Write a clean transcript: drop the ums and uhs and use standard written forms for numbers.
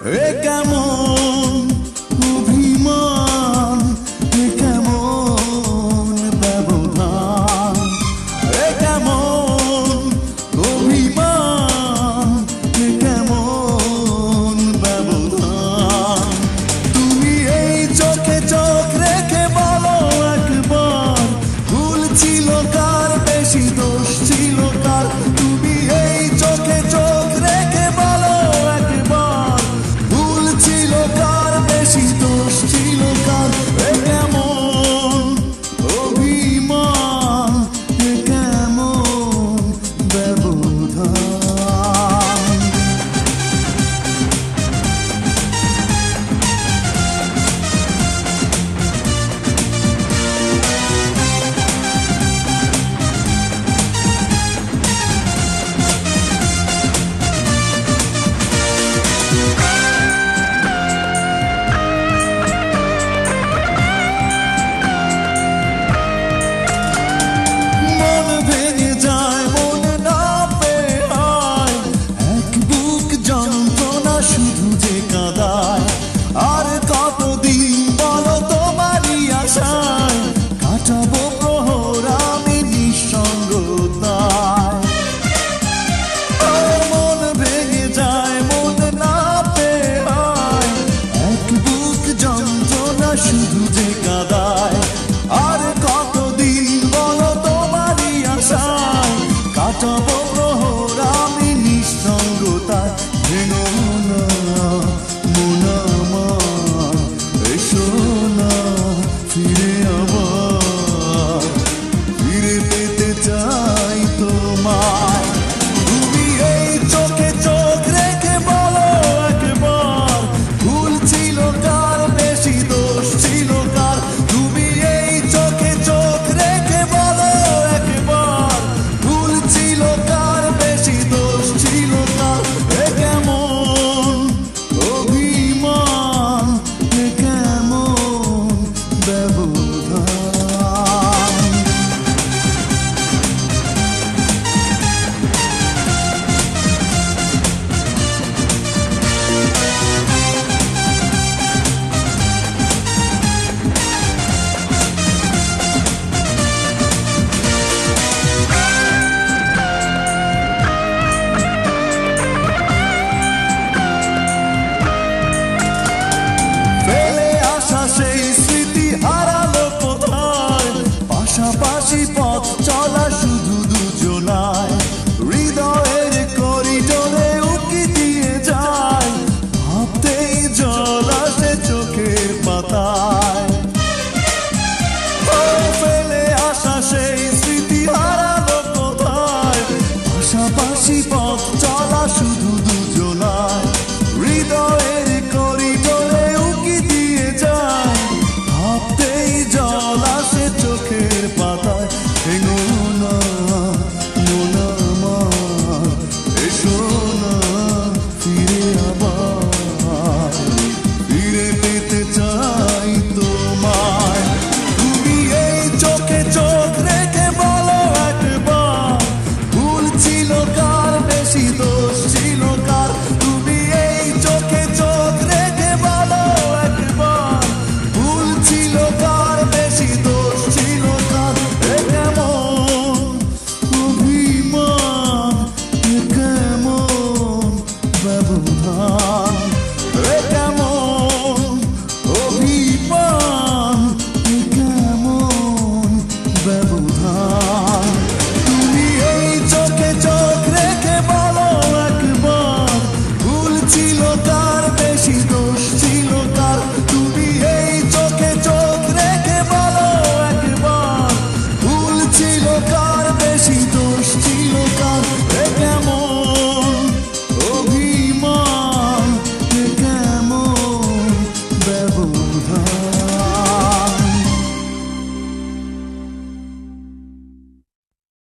এ কেমন অভিমান, এ কেমন ব্যবধান, এ কেমন অভিমান, এ কেমন ব্যবধান। তুমি এই চোখে চোখ রেখে বলো একবার, ভুল ছিল কার, বেশি দোষ ছিল কার। তুমি এই চোখে চোখ রেখে বলো একবার, ভুল ছিল কার, বেশি দোষ ছিল কার। এ কেমন অভিমান, এ কেমন ব্যবধান। মন ভেঙে যায়, মন না পেয়ে হয়, এক বুক যন্ত্রণা শুধু যে কাঁদায়। আর কতদিন বলো তোমারই আশায় কাটাবো প্রহর আমি নিঃসঙ্গতায়। ও মন ভেঙে যায়, মন না পেয়ে হয়, এক বুক যন্ত্রণা শুধু যে কাঁদায়। আর কতদিন বলো তোমারই আশায় কাটাবো প্রহর আমি নিঃসঙ্গতায়। ভেঙো না